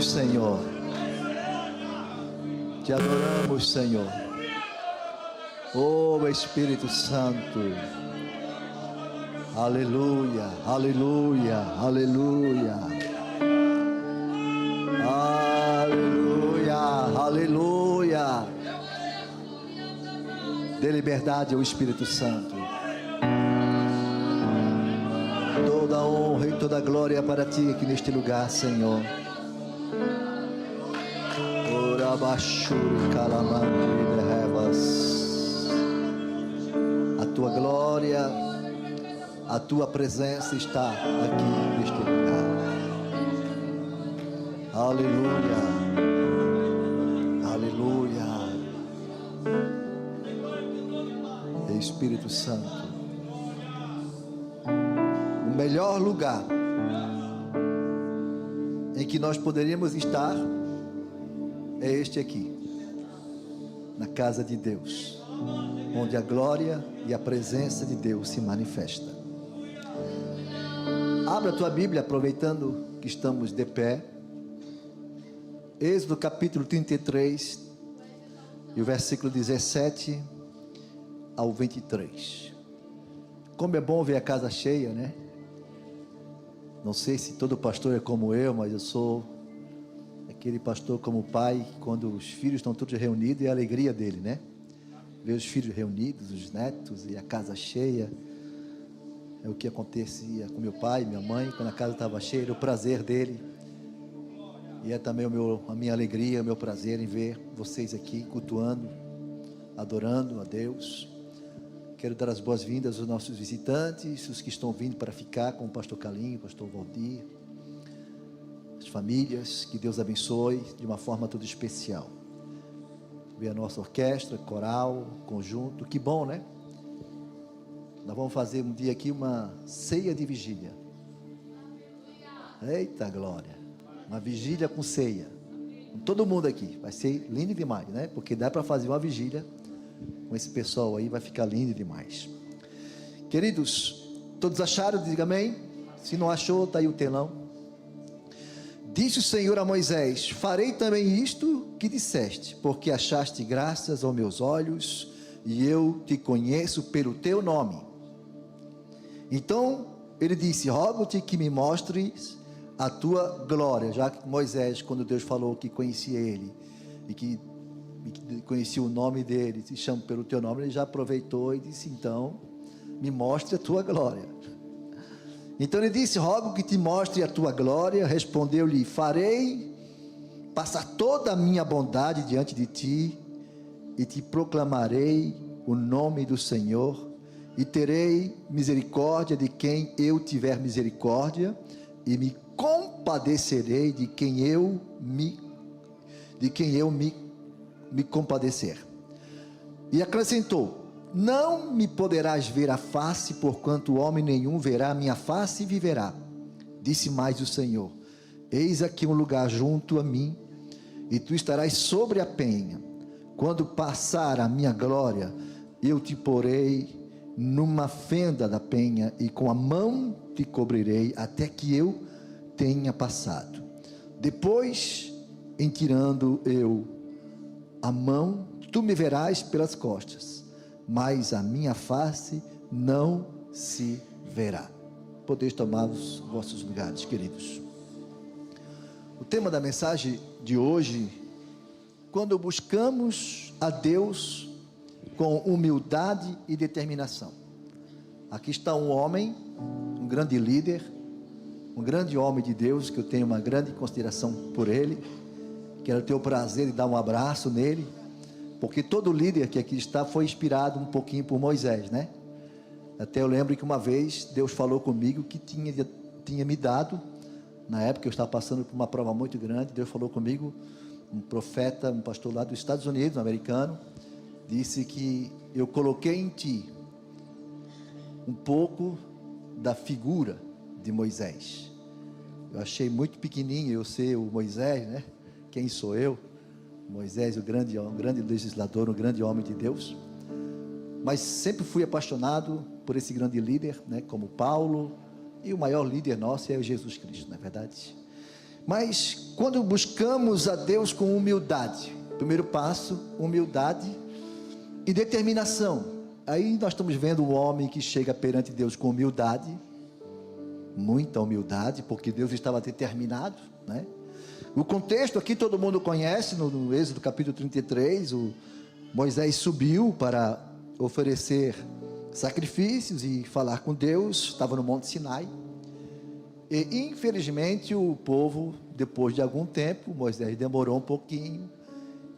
adoramos, Senhor. Te adoramos, Senhor. Oh, Espírito Santo. Aleluia, aleluia, aleluia. Aleluia, aleluia. Dê liberdade ao Espírito Santo. Toda honra e toda glória para ti aqui neste lugar, Senhor. A tua glória, a tua presença está aqui neste lugar. Aleluia, aleluia. Espírito Santo, o melhor lugar em que nós poderíamos estar é este aqui, na casa de Deus, onde a glória e a presença de Deus se manifesta. Abra a tua Bíblia, aproveitando que estamos de pé. Êxodo capítulo 33 e o versículo 17 ao 23. Como é bom ver a casa cheia, né? Não sei se todo pastor é como eu, mas eu sou aquele pastor como pai, quando os filhos estão todos reunidos, é a alegria dele, né? Ver os filhos reunidos, os netos e a casa cheia. É o que acontecia com meu pai, minha mãe, quando a casa estava cheia, era o prazer dele. E é também a minha alegria, o meu prazer em ver vocês aqui cultuando, adorando a Deus. Quero dar as boas-vindas aos nossos visitantes, os que estão vindo para ficar, com o pastor Calinho, o pastor Valdir, as famílias, que Deus abençoe de uma forma toda especial. Ver a nossa orquestra, coral, conjunto, que bom, né? Nós vamos fazer um dia aqui uma ceia de vigília. Eita glória! Uma vigília com ceia. Com todo mundo aqui. Vai ser lindo demais, né? Porque dá para fazer uma vigília com esse pessoal aí, vai ficar lindo demais. Queridos, todos acharam? Diga amém. Se não achou, está aí o telão. Disse o Senhor a Moisés: farei também isto que disseste, porque achaste graças aos meus olhos, e eu te conheço pelo teu nome. Então ele disse: rogo-te que me mostres a tua glória. Já que Moisés, quando Deus falou que conhecia ele e que conhecia o nome dele, te chamo pelo teu nome, ele já aproveitou e disse: então me mostre a tua glória. Então ele disse: rogo que te mostre a tua glória. Respondeu-lhe: farei passar toda a minha bondade diante de ti, e te proclamarei o nome do Senhor, e terei misericórdia de quem eu tiver misericórdia, e me compadecerei de quem eu me compadecer. E acrescentou: não me poderás ver a face, porquanto homem nenhum verá a minha face e viverá. Disse mais o Senhor: eis aqui um lugar junto a mim, e tu estarás sobre a penha. Quando passar a minha glória, eu te porei numa fenda da penha, e com a mão te cobrirei, até que eu tenha passado. Depois, em tirando eu a mão, tu me verás pelas costas, mas a minha face não se verá. Podeis tomar os vossos lugares, queridos. O tema da mensagem de hoje: quando buscamos a Deus com humildade e determinação. Aqui está um homem, um grande líder, um grande homem de Deus, que eu tenho uma grande consideração por ele. Quero ter o prazer de dar um abraço nele, porque todo líder que aqui está foi inspirado um pouquinho por Moisés, né? Até eu lembro que uma vez Deus falou comigo que tinha me dado, na época eu estava passando por uma prova muito grande. Deus falou comigo, um profeta, um pastor lá dos Estados Unidos, um americano, disse que eu coloquei em ti um pouco da figura de Moisés. Eu achei muito pequenininho eu ser o Moisés, né? Quem sou eu? Moisés, um grande legislador, um grande homem de Deus. Mas sempre fui apaixonado por esse grande líder, né? Como Paulo. E o maior líder nosso é o Jesus Cristo, não é verdade? Mas quando buscamos a Deus com humildade, primeiro passo, humildade e determinação. Aí nós estamos vendo um homem que chega perante Deus com humildade, muita humildade, porque Deus estava determinado, né? O contexto aqui todo mundo conhece, no Êxodo capítulo 33, Moisés subiu para oferecer sacrifícios e falar com Deus, estava no Monte Sinai, e infelizmente o povo, depois de algum tempo, Moisés demorou um pouquinho,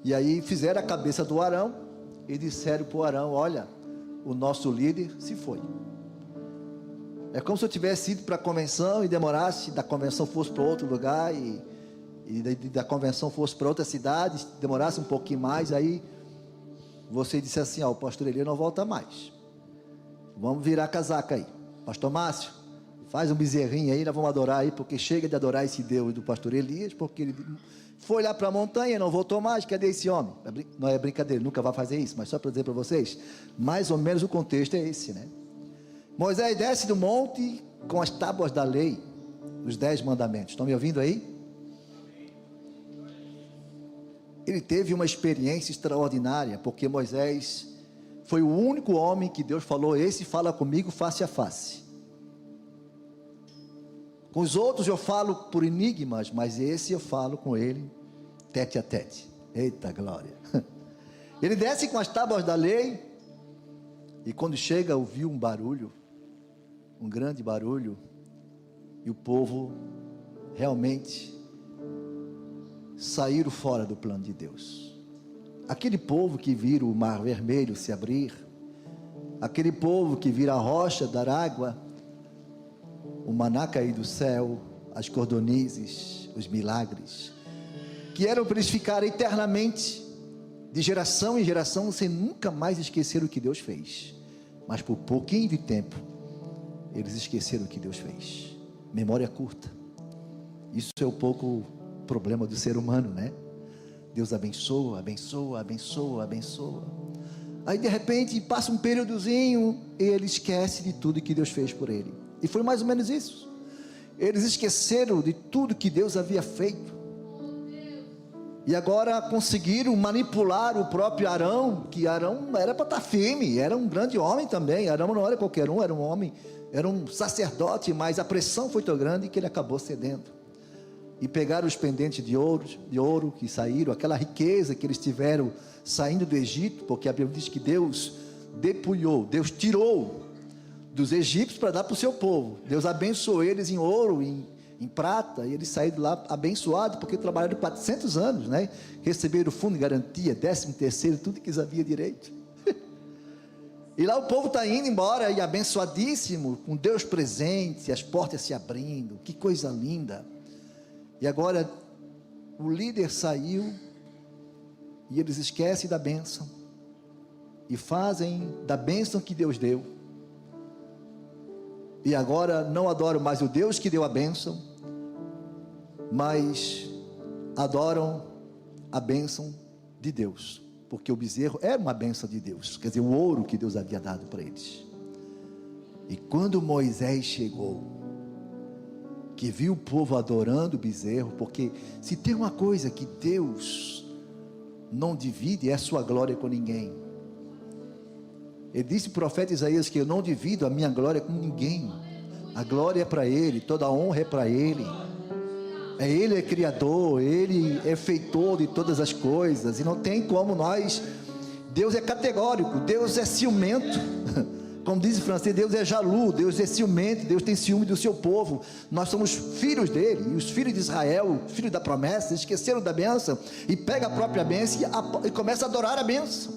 e aí fizeram a cabeça do Arão, e disseram para o Arão: olha, o nosso líder se foi. É como se eu tivesse ido para a convenção e demorasse, da convenção fosse para outro lugar, e da convenção fosse para outra cidade, demorasse um pouquinho mais, aí você disse assim: ó, o pastor Elias não volta mais, vamos virar casaca aí, pastor Márcio, faz um bezerrinho aí, nós vamos adorar aí, porque chega de adorar esse Deus do pastor Elias, porque ele foi lá para a montanha, não voltou mais, cadê esse homem? Não é brincadeira, nunca vai fazer isso, mas só para dizer para vocês, mais ou menos o contexto é esse, né? Moisés desce do monte com as tábuas da lei, os 10 mandamentos, estão me ouvindo aí? Ele teve uma experiência extraordinária, porque Moisés foi o único homem que Deus falou: esse fala comigo face a face. Com os outros eu falo por enigmas, mas esse eu falo com ele tete a tete. Eita glória! Ele desce com as tábuas da lei, e quando chega ouviu um barulho, um grande barulho, e o povo realmente saíram fora do plano de Deus. Aquele povo que vira o mar vermelho se abrir, aquele povo que vira a rocha dar água, o maná cair do céu, as cordonizes, os milagres, que eram para eles ficarem eternamente, de geração em geração, sem nunca mais esquecer o que Deus fez. Mas por pouquinho de tempo, eles esqueceram o que Deus fez. Memória curta. Isso é um pouco problema do ser humano, né? Deus abençoa, abençoa, abençoa, abençoa. Aí de repente passa um períodozinho e ele esquece de tudo que Deus fez por ele. E foi mais ou menos isso. Eles esqueceram de tudo que Deus havia feito. E agora conseguiram manipular o próprio Arão, que Arão era para estar firme, era um grande homem também. Arão não era qualquer um, era um homem, era um sacerdote, mas a pressão foi tão grande que ele acabou cedendo. E pegaram os pendentes de ouro que saíram, aquela riqueza que eles tiveram saindo do Egito, porque a Bíblia diz que Deus depulhou, Deus tirou dos egípcios para dar para o seu povo. Deus abençoou eles em ouro, em prata, e eles saíram lá abençoados, porque trabalharam 400 anos, né? Receberam o fundo de garantia, 13º, tudo que eles haviam direito. E lá o povo está indo embora, e abençoadíssimo, com Deus presente, as portas se abrindo, que coisa linda. E agora o líder saiu, e eles esquecem da bênção, e fazem da bênção que Deus deu, e agora não adoram mais o Deus que deu a bênção, mas adoram a bênção de Deus, porque o bezerro era uma bênção de Deus, quer dizer, o ouro que Deus havia dado para eles. E quando Moisés chegou, que viu o povo adorando o bezerro, porque se tem uma coisa que Deus não divide, é a sua glória com ninguém. Ele disse ao profeta Isaías que eu não divido a minha glória com ninguém. A glória é para Ele, toda a honra é para Ele. Ele é criador, Ele é feitor de todas as coisas, e não tem como nós. Deus é categórico, Deus é ciumento. Como diz o francês, Deus é jaloux, Deus é ciumento, Deus tem ciúme do seu povo. Nós somos filhos dele, e os filhos de Israel, filhos da promessa, esqueceram da bênção, e pega a própria bênção e começa a adorar a bênção.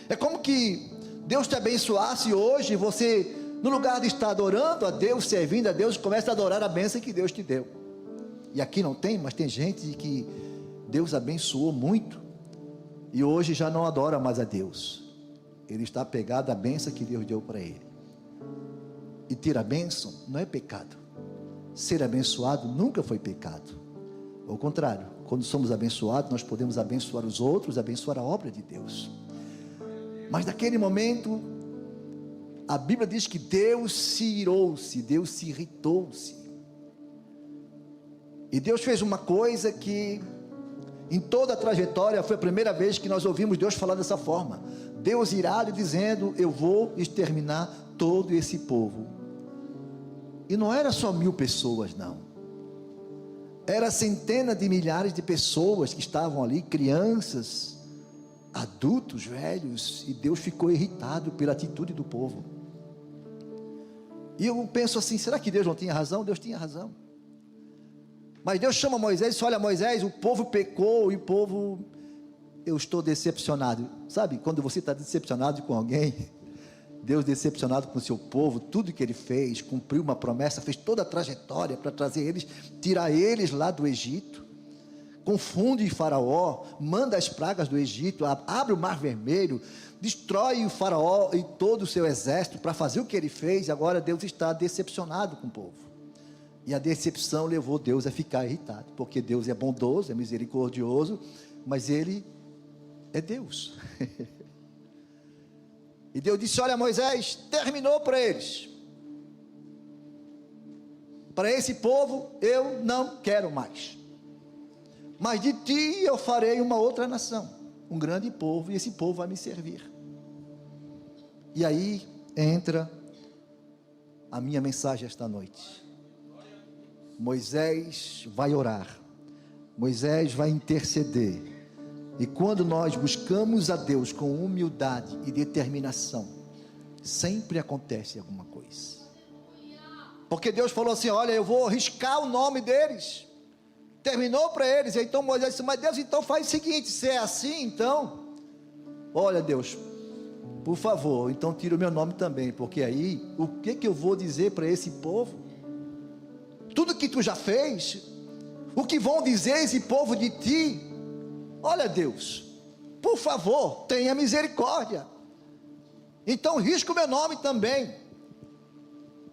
É como que Deus te abençoasse hoje, você, no lugar de estar adorando a Deus, servindo a Deus, começa a adorar a bênção que Deus te deu. E aqui não tem, mas tem gente que Deus abençoou muito, e hoje já não adora mais a Deus. Ele está apegado à bênção que Deus deu para ele. E ter a bênção não é pecado. Ser abençoado nunca foi pecado. Ao contrário, quando somos abençoados, nós podemos abençoar os outros, abençoar a obra de Deus. Mas naquele momento, a Bíblia diz que Deus se irou-se, Deus se irritou-se. E Deus fez uma coisa que, em toda a trajetória, foi a primeira vez que nós ouvimos Deus falar dessa forma. Deus irado dizendo: eu vou exterminar todo esse povo. E não era só 1000 pessoas, não. Era centenas de milhares de pessoas que estavam ali, crianças, adultos, velhos, e Deus ficou irritado pela atitude do povo. E eu penso assim, será que Deus não tinha razão? Deus tinha razão. Mas Deus chama Moisés e diz: olha, Moisés, o povo pecou, e o povo, eu estou decepcionado. Sabe, quando você está decepcionado com alguém, Deus decepcionado com o seu povo, tudo que ele fez, cumpriu uma promessa, fez toda a trajetória para trazer eles, tirar eles lá do Egito, confunde Faraó, manda as pragas do Egito, abre o mar vermelho, destrói o Faraó e todo o seu exército para fazer o que ele fez. Agora Deus está decepcionado com o povo, e a decepção levou Deus a ficar irritado, porque Deus é bondoso, é misericordioso, mas Ele é Deus. E Deus disse: olha, Moisés, terminou para eles, para esse povo eu não quero mais, mas de ti eu farei uma outra nação, um grande povo, e esse povo vai me servir. E aí entra a minha mensagem esta noite. Moisés vai orar, Moisés vai interceder. E quando nós buscamos a Deus com humildade e determinação, sempre acontece alguma coisa. Porque Deus falou assim: olha, eu vou riscar o nome deles. Terminou para eles. Então Moisés disse: mas Deus, então faz o seguinte, se é assim, então, olha Deus, por favor, então tira o meu nome também, porque aí, o que eu vou dizer para esse povo? Tudo que tu já fez, o que vão dizer esse povo de ti? Olha Deus, por favor, tenha misericórdia, então risca o meu nome também.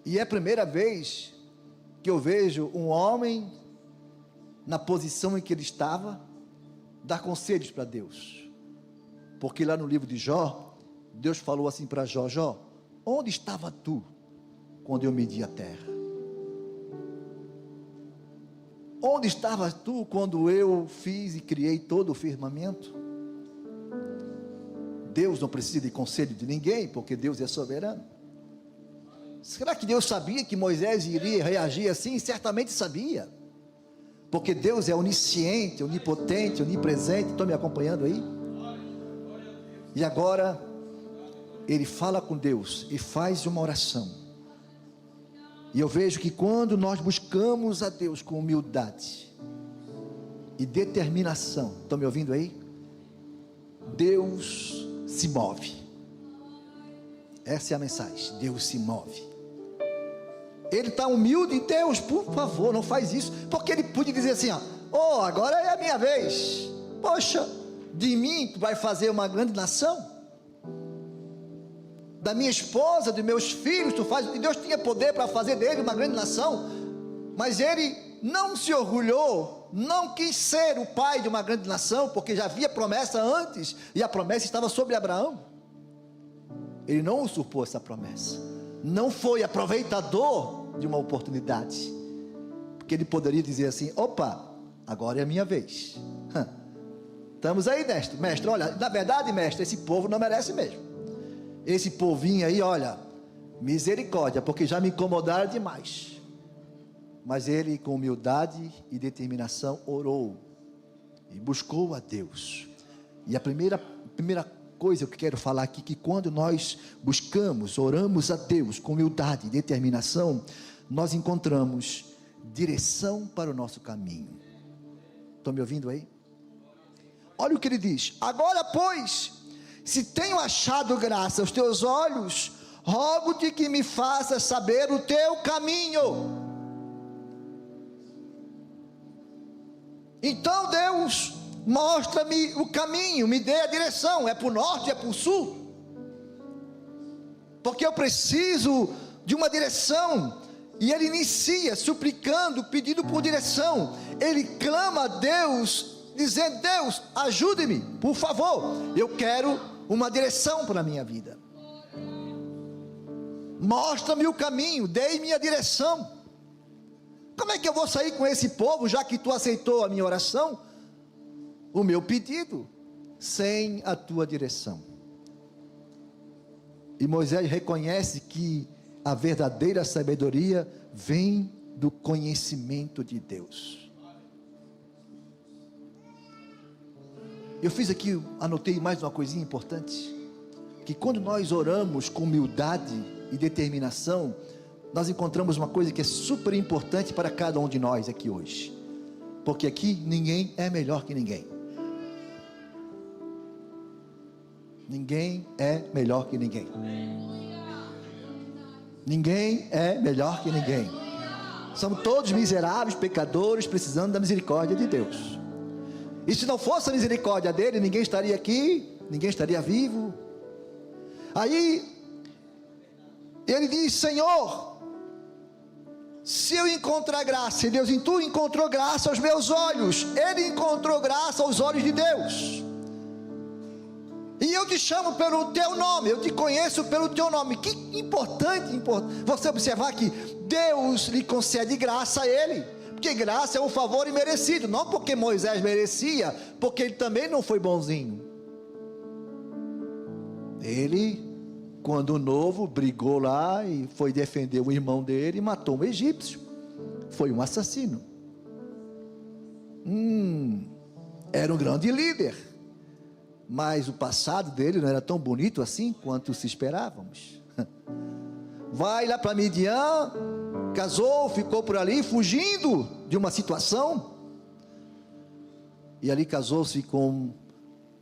E é a primeira vez que eu vejo um homem, na posição em que ele estava, dar conselhos para Deus. Porque lá no livro de Jó, Deus falou assim para Jó: Jó, onde estava tu, quando eu medi a terra? Onde estavas tu, quando eu fiz e criei todo o firmamento? Deus não precisa de conselho de ninguém, porque Deus é soberano. Será que Deus sabia que Moisés iria reagir assim? Certamente sabia, porque Deus é onisciente, onipotente, onipresente. Estão me acompanhando aí? E agora ele fala com Deus e faz uma oração. E eu vejo que quando nós buscamos a Deus com humildade e determinação, estão me ouvindo aí? Deus se move. Essa é a mensagem: Deus se move. Ele está humilde. Deus, por favor, não faz isso, porque ele podia dizer assim: ó, agora é a minha vez, poxa, de mim tu vai fazer uma grande nação, da minha esposa, dos meus filhos tu faz. E Deus tinha poder para fazer dele uma grande nação, mas ele não se orgulhou, não quis ser o pai de uma grande nação, porque já havia promessa antes, e a promessa estava sobre Abraão. Ele não usurpou essa promessa, não foi aproveitador de uma oportunidade, porque ele poderia dizer assim: opa, agora é a minha vez. Estamos aí, mestre, olha, na verdade, mestre, esse povo não merece mesmo. Esse povinho aí, olha, misericórdia, porque já me incomodaram demais. Mas ele, com humildade e determinação, orou e buscou a Deus. E a primeira coisa que eu quero falar aqui, que quando nós buscamos, oramos a Deus com humildade e determinação, nós encontramos direção para o nosso caminho. Estão me ouvindo aí? Olha o que ele diz: agora pois, se tenho achado graça aos teus olhos, rogo-te que me faças saber o teu caminho. Então Deus, mostra-me o caminho, me dê a direção, é para o norte, é para o sul, porque eu preciso de uma direção. E ele inicia suplicando, pedindo por direção. Ele clama a Deus, dizendo: Deus, ajude-me, por favor, eu quero uma direção para a minha vida, mostra-me o caminho, dê-me a direção. Como é que eu vou sair com esse povo, já que tu aceitou a minha oração, o meu pedido, sem a tua direção? E Moisés reconhece que a verdadeira sabedoria vem do conhecimento de Deus. Eu fiz aqui, anotei mais uma coisinha importante, que quando nós oramos com humildade e determinação, nós encontramos uma coisa que é super importante para cada um de nós aqui hoje, porque aqui ninguém é melhor que ninguém. Ninguém é melhor que ninguém. Ninguém é melhor que ninguém. Somos todos miseráveis, pecadores, precisando da misericórdia de Deus. E se não fosse a misericórdia dele, ninguém estaria aqui, ninguém estaria vivo. Aí ele diz: Senhor, se eu encontrar graça, e Deus, em tu encontrou graça aos meus olhos. Ele encontrou graça aos olhos de Deus. E eu te chamo pelo teu nome, eu te conheço pelo teu nome. Que importante você observar que Deus lhe concede graça a ele, porque graça é um favor imerecido, não porque Moisés merecia, porque ele também não foi bonzinho. Ele, quando novo, brigou lá e foi defender o irmão dele e matou um egípcio. Foi um assassino. Era um grande líder, mas o passado dele não era tão bonito assim quanto se esperávamos. Vai lá para Midian, casou, ficou por ali fugindo de uma situação, e ali casou-se com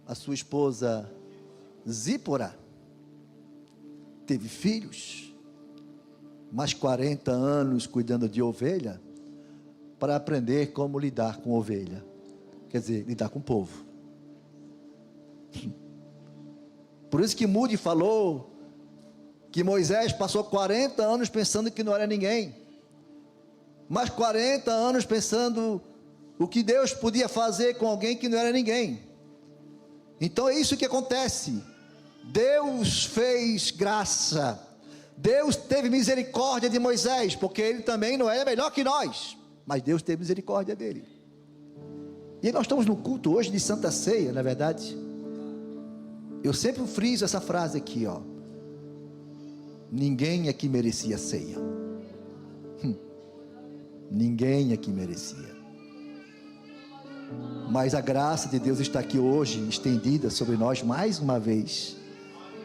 a sua esposa Zípora, teve filhos, mais 40 anos cuidando de ovelha, para aprender como lidar com ovelha, quer dizer, lidar com o povo. Por isso que Moody falou que Moisés passou 40 anos pensando que não era ninguém, mais 40 anos pensando o que Deus podia fazer com alguém que não era ninguém. Então é isso que acontece. Deus fez graça, Deus teve misericórdia de Moisés, porque ele também não é melhor que nós, mas Deus teve misericórdia dele. E nós estamos no culto hoje de Santa Ceia, na verdade. Eu sempre friso essa frase aqui, ó: ninguém aqui merecia ceia. Ninguém aqui merecia. Mas a graça de Deus está aqui hoje, estendida sobre nós mais uma vez,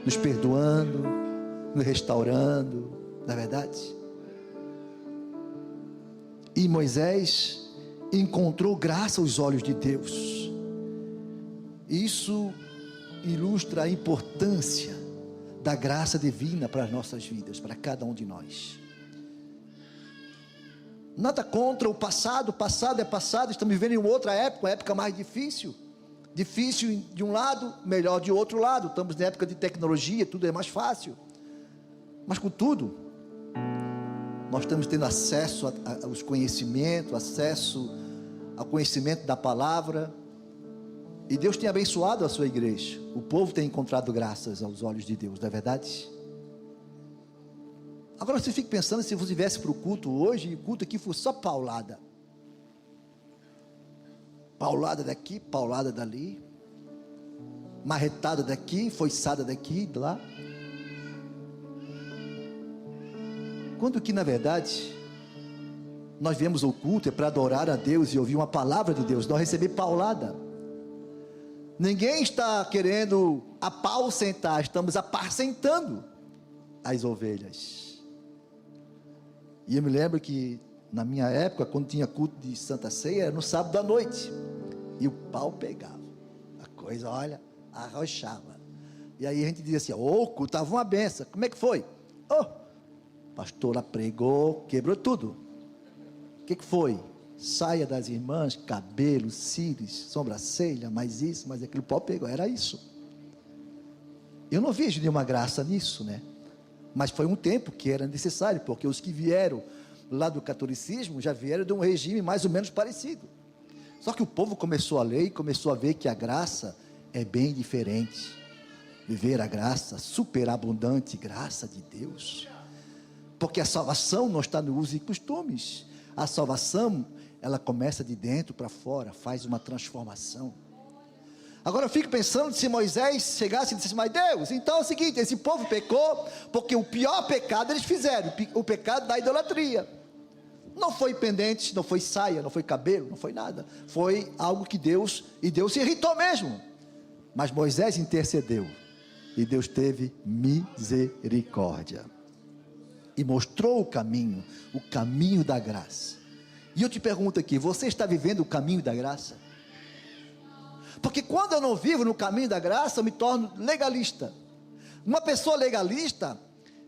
nos perdoando, nos restaurando, na verdade. E Moisés encontrou graça aos olhos de Deus. Isso ilustra a importância da graça divina para as nossas vidas, para cada um de nós. Nada contra o passado é passado, estamos vivendo em outra época, uma época mais difícil de um lado, melhor de outro lado. Estamos na época de tecnologia, tudo é mais fácil, mas contudo, nós estamos tendo acesso aos conhecimentos, acesso ao conhecimento da palavra, e Deus tem abençoado a sua igreja, o povo tem encontrado graças aos olhos de Deus, não é verdade? Agora você fica pensando, se você viesse para o culto hoje, e o culto aqui fosse só paulada, paulada daqui, paulada dali, marretada daqui, foiçada daqui, de lá, quando que na verdade nós viemos ao culto é para adorar a Deus e ouvir uma palavra de Deus, não receber paulada. Ninguém está querendo apacentar, estamos apacentando as ovelhas. E eu me lembro que na minha época, quando tinha culto de Santa Ceia, era no sábado à noite, e o pau pegava, a coisa, olha, arrochava. E aí a gente dizia assim: ô, culto estava uma benção. Como é que foi? A pastora pregou, quebrou tudo. O que foi? Saia das irmãs, cabelo, cílios, sobrancelha, mais isso, mais aquilo, o pau pegou, era isso. Eu não vejo nenhuma graça nisso, né? Mas foi um tempo que era necessário, porque os que vieram lá do catolicismo, já vieram de um regime mais ou menos parecido. Só que o povo começou a ler e começou a ver que a graça é bem diferente. Viver a graça, superabundante graça de Deus. Porque a salvação não está no uso e costumes. A salvação, ela começa de dentro para fora, faz uma transformação. Agora eu fico pensando, se Moisés chegasse e dissesse: mas Deus, então é o seguinte, esse povo pecou, porque o pior pecado eles fizeram, o pecado da idolatria. Não foi pendente, não foi saia, não foi cabelo, não foi nada, foi algo que Deus se irritou mesmo. Mas Moisés intercedeu, e Deus teve misericórdia, e mostrou o caminho da graça. E eu te pergunto aqui, você está vivendo o caminho da graça? Porque quando eu não vivo no caminho da graça, eu me torno legalista. Uma pessoa legalista,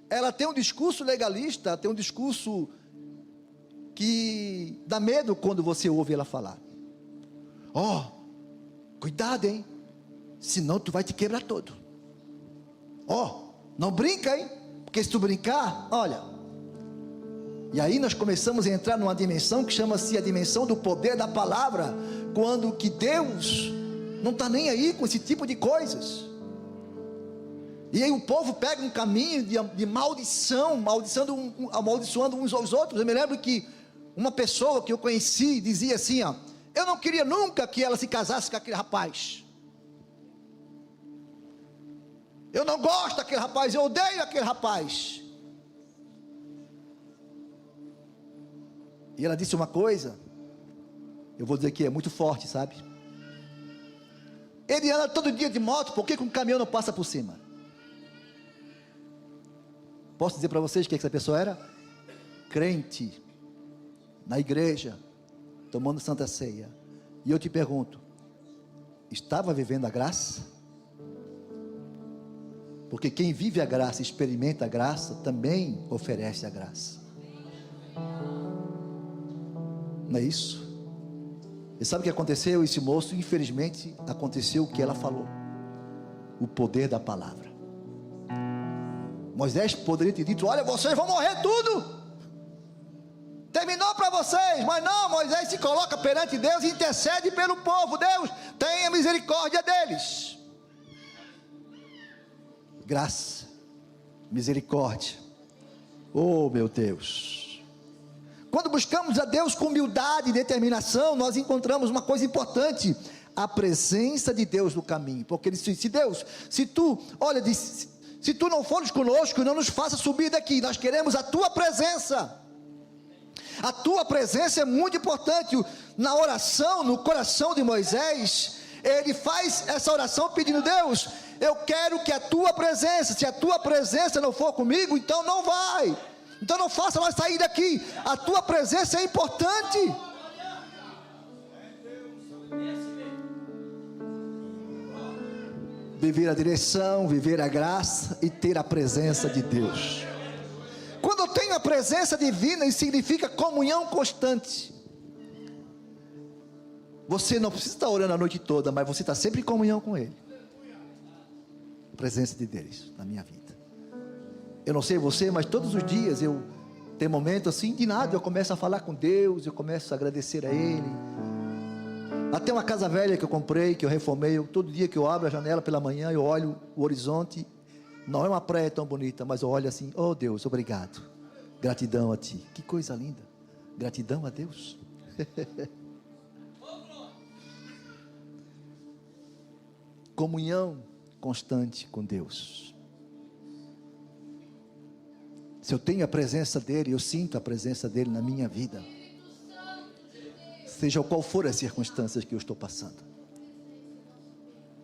ela tem um discurso legalista, tem um discurso que dá medo quando você ouve ela falar. Cuidado, hein? Senão tu vai te quebrar todo. Não brinca, hein? Porque se tu brincar, olha. E aí nós começamos a entrar numa dimensão que chama-se a dimensão do poder da palavra, quando que Deus não está nem aí com esse tipo de coisas. E aí o povo pega um caminho de maldição, amaldiçoando uns aos outros. Eu me lembro que uma pessoa que eu conheci dizia assim: eu não queria nunca que ela se casasse com aquele rapaz. Eu não gosto daquele rapaz, eu odeio aquele rapaz. E ela disse uma coisa, eu vou dizer que é muito forte, sabe? Ele anda todo dia de moto, por que um caminhão não passa por cima? Posso dizer para vocês que essa pessoa era? Crente, na igreja, tomando santa ceia. E eu te pergunto, estava vivendo a graça? Porque quem vive a graça, experimenta a graça, também oferece a graça. Não é isso? E sabe o que aconteceu? Esse moço, infelizmente, aconteceu o que ela falou. O poder da palavra. Moisés poderia ter dito: olha, vocês vão morrer tudo. Terminou para vocês. Mas não, Moisés se coloca perante Deus e intercede pelo povo. Deus, tenha misericórdia deles. Graça, misericórdia. Oh, meu Deus. Quando buscamos a Deus com humildade e determinação, nós encontramos uma coisa importante: a presença de Deus no caminho. Porque ele disse: Deus, se tu não fores conosco, não nos faça subir daqui, nós queremos a tua presença. A tua presença é muito importante. Na oração, no coração de Moisés, ele faz essa oração pedindo: Deus, eu quero que a tua presença, se a tua presença não for comigo, então não vai. Então não faça nós sair daqui. A tua presença é importante. Viver a direção, viver a graça e ter a presença de Deus. Quando eu tenho a presença divina, isso significa comunhão constante. Você não precisa estar orando a noite toda, mas você está sempre em comunhão com Ele. Presença de Deus na minha vida. Eu não sei você, mas todos os dias eu tenho momento assim, de nada, eu começo a falar com Deus, eu começo a agradecer a Ele. Até uma casa velha que eu comprei, que eu reformei, todo dia que eu abro a janela pela manhã, eu olho o horizonte, não é uma praia tão bonita, mas eu olho assim: oh Deus, obrigado, gratidão a Ti. Que coisa linda, gratidão a Deus. Comunhão constante com Deus. Se eu tenho a presença dEle, eu sinto a presença dEle na minha vida, seja qual for as circunstâncias que eu estou passando.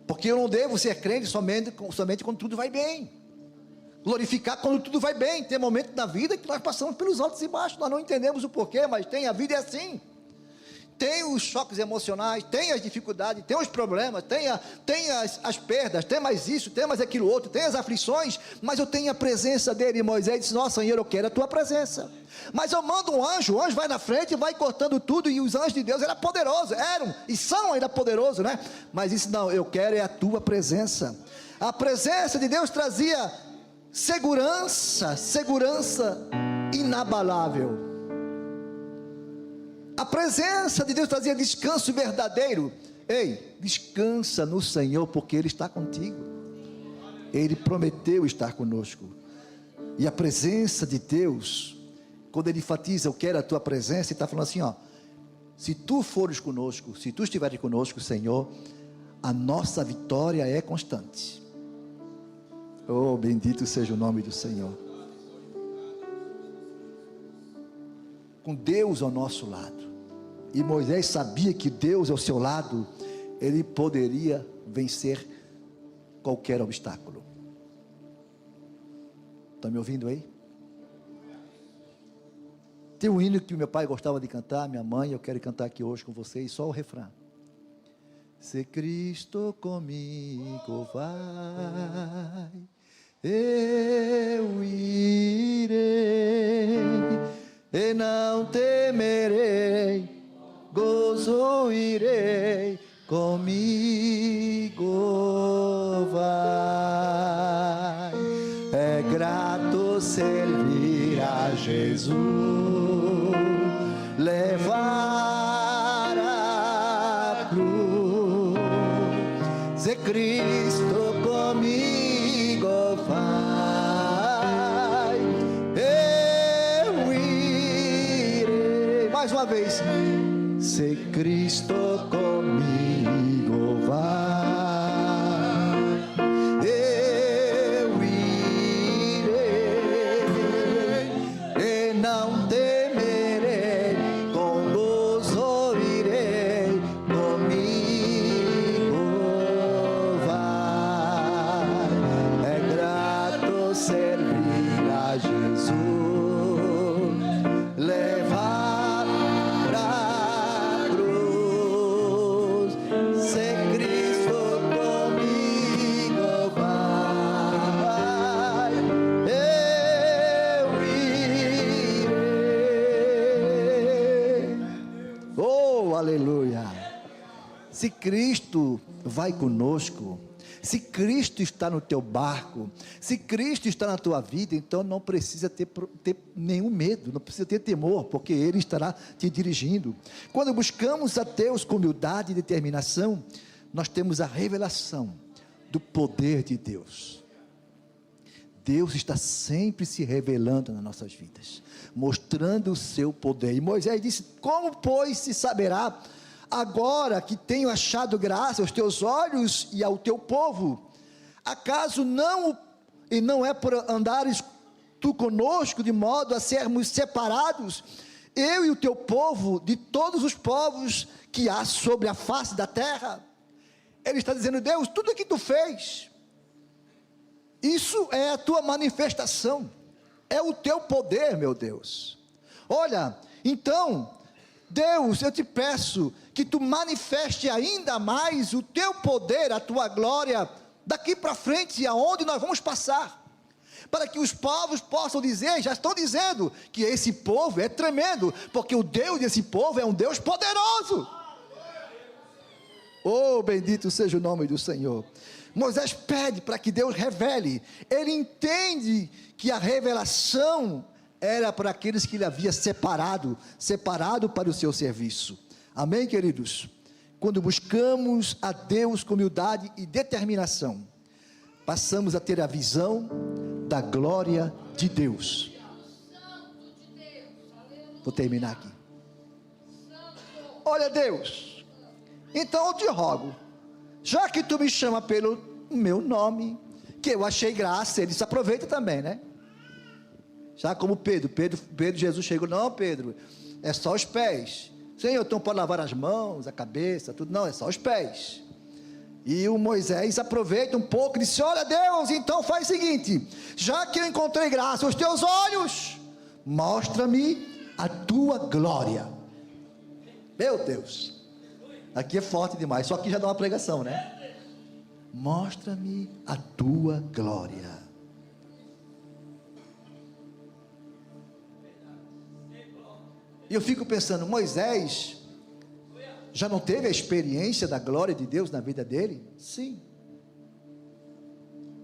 Porque eu não devo ser crente somente quando tudo vai bem, glorificar quando tudo vai bem. Tem momentos da vida que nós passamos pelos altos e baixos, nós não entendemos o porquê, mas a vida é assim. Tem os choques emocionais, tem as dificuldades, tem os problemas, tem as perdas, tem mais isso, tem mais aquilo outro, tem as aflições, mas eu tenho a presença dele. E Moisés disse: nossa, Senhor, eu quero a tua presença. Mas eu mando um anjo, o anjo vai na frente e vai cortando tudo. E os anjos de Deus eram poderosos, eram e são ainda poderosos, né? Mas disse: não, eu quero é a tua presença. A presença de Deus trazia segurança inabalável. A presença de Deus trazia descanso verdadeiro. Ei, descansa no Senhor, porque Ele está contigo. Ele prometeu estar conosco. E a presença de Deus, quando ele enfatiza, eu quero a tua presença, ele está falando assim, ó, se tu fores conosco, se tu estiveres conosco, Senhor, a nossa vitória é constante. Oh, bendito seja o nome do Senhor. Com Deus ao nosso lado, e Moisés sabia que Deus ao seu lado, ele poderia vencer qualquer obstáculo. Está me ouvindo aí? Tem um hino que meu pai gostava de cantar, minha mãe, eu quero cantar aqui hoje com vocês, só o refrão. Se Cristo comigo vai, eu irei, e não temerei, gozo irei, comigo vai. É grato servir a Jesus, levar a cruz, se Cristo comigo vai, eu irei. Mais uma vez, se Cristo comigo vai, eu irei, e não temerei, com gozo irei, comigo vai. É grato servir a Jesus, levar a cruz, se Cristo comigo vai, eu irei. Oh, aleluia! Se Cristo vai conosco, se Cristo está no teu barco, se Cristo está na tua vida, então não precisa ter nenhum medo, não precisa ter temor, porque Ele estará te dirigindo. Quando buscamos a Deus com humildade e determinação, nós temos a revelação do poder de Deus. Deus está sempre se revelando nas nossas vidas, mostrando o seu poder. E Moisés disse: como, pois, se saberá agora que tenho achado graça aos teus olhos e ao teu povo? Acaso não é por andares tu conosco, de modo a sermos separados, eu e o teu povo, de todos os povos que há sobre a face da terra? Ele está dizendo: Deus, tudo que tu fez, isso é a tua manifestação, é o teu poder, meu Deus. Olha, então, Deus, eu te peço que tu manifeste ainda mais o teu poder, a tua glória, daqui para frente, aonde nós vamos passar, para que os povos possam dizer, já estão dizendo, que esse povo é tremendo, porque o Deus desse povo é um Deus poderoso. Oh, bendito seja o nome do Senhor. Moisés pede para que Deus revele, ele entende que a revelação era para aqueles que ele havia separado para o seu serviço. Amém, queridos? Quando buscamos a Deus com humildade e determinação, passamos a ter a visão da glória de Deus. Vou terminar aqui. Olha, Deus, então eu te rogo, já que tu me chama pelo meu nome, que eu achei graça, ele se aproveita também, né? Já como Pedro, Jesus chegou: não, Pedro, é só os pés. Senhor, então pode lavar as mãos, a cabeça, tudo. Não, é só os pés. E o Moisés aproveita um pouco e disse: olha, Deus, então faz o seguinte, já que eu encontrei graça aos teus olhos, mostra-me a tua glória. Meu Deus, aqui é forte demais, só que já dá uma pregação, né? Mostra-me a tua glória. E eu fico pensando, Moisés já não teve a experiência da glória de Deus na vida dele? Sim.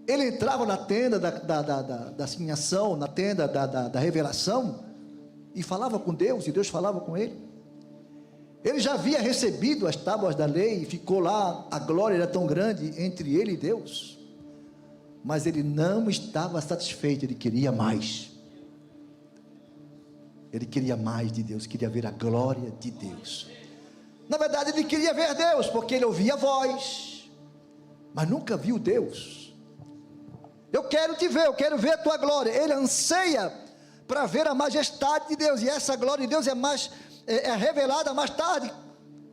Ele entrava na tenda da asignação, na tenda da revelação, e falava com Deus, e Deus falava com ele. Ele já havia recebido as tábuas da lei, e ficou lá, a glória era tão grande entre ele e Deus, mas ele não estava satisfeito, ele queria mais. Ele queria mais de Deus, queria ver a glória de Deus. Na verdade, ele queria ver Deus, porque ele ouvia a voz, mas nunca viu Deus. Eu quero te ver, eu quero ver a tua glória. Ele anseia para ver a majestade de Deus, e essa glória de Deus é revelada mais tarde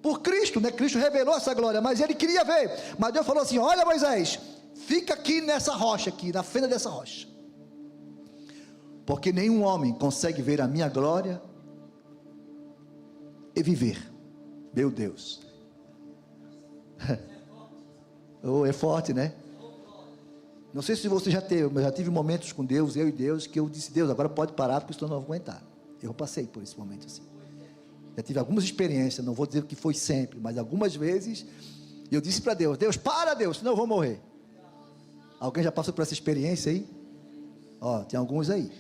por Cristo, né? Cristo revelou essa glória, mas ele queria ver. Mas Deus falou assim: olha, Moisés, fica aqui nessa rocha, aqui na fenda dessa rocha, porque nenhum homem consegue ver a minha glória e viver. Meu Deus. Oh, é forte, né? Não sei se você já teve, mas já tive momentos com Deus, eu e Deus, que eu disse: Deus, agora pode parar, porque senão eu não vou aguentar. Eu passei por esse momento assim. Já tive algumas experiências, não vou dizer que foi sempre, mas algumas vezes eu disse para Deus: Deus, para, Deus, senão eu vou morrer. Alguém já passou por essa experiência aí? Ó, tem alguns aí.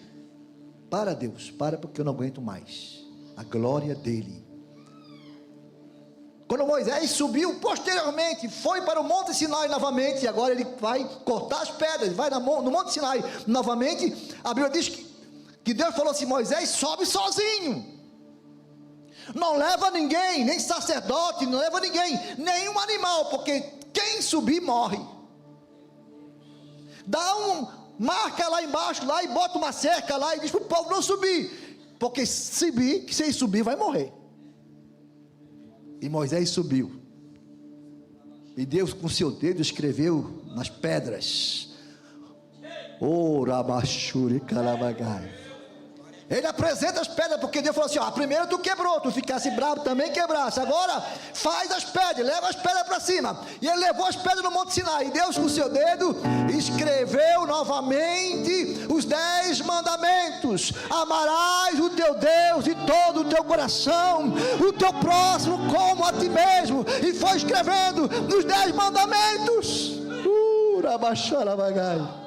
Para, Deus, para, porque eu não aguento mais a glória dele. Quando Moisés subiu posteriormente, foi para o Monte Sinai novamente, e agora ele vai cortar as pedras, vai no Monte Sinai novamente. A Bíblia diz que Deus falou assim: Moisés, sobe sozinho, não leva ninguém, nem sacerdote, não leva ninguém, nenhum animal, porque quem subir morre. Marca lá embaixo, lá, e bota uma cerca lá, e diz para o povo não subir, porque se ele subir vai morrer. E Moisés subiu, e Deus com seu dedo escreveu nas pedras: Orabachuri Calabagai. Ele apresenta as pedras, porque Deus falou assim: ó, a primeira tu quebrou, tu ficasse bravo, também quebrasse, agora faz as pedras, leva as pedras para cima. E ele levou as pedras no Monte Sinai, e Deus com seu dedo escreveu novamente os 10 mandamentos: amarás o teu Deus de todo o teu coração, o teu próximo como a ti mesmo. E foi escrevendo nos 10 mandamentos. Urabacharabagai.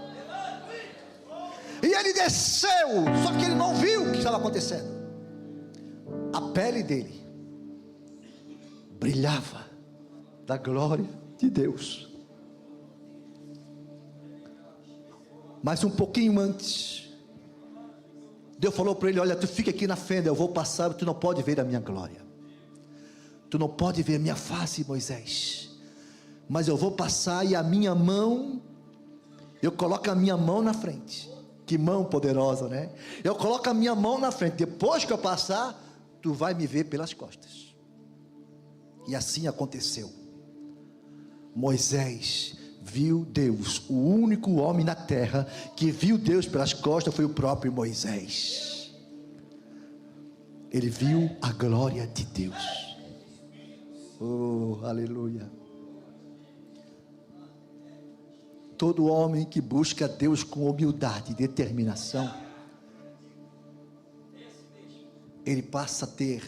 E ele desceu, só que ele não viu o que estava acontecendo. A pele dele brilhava da glória de Deus. Mas um pouquinho antes, Deus falou para ele: olha, tu fica aqui na fenda, eu vou passar, tu não pode ver a minha glória, tu não pode ver a minha face, Moisés, mas eu vou passar, e a minha mão, eu coloco a minha mão na frente. Que mão poderosa, né? Eu coloco a minha mão na frente, depois que eu passar, tu vai me ver pelas costas. E assim aconteceu. Moisés viu Deus. O único homem na terra que viu Deus pelas costas foi o próprio Moisés. Ele viu a glória de Deus. Oh, aleluia. Todo homem que busca Deus com humildade e determinação, ele passa a ter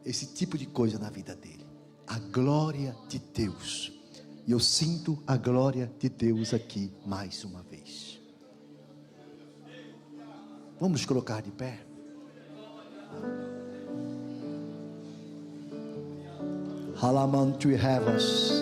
esse tipo de coisa na vida dele: a glória de Deus. E eu sinto a glória de Deus aqui mais uma vez. Vamos colocar de pé. Halaman to heavens.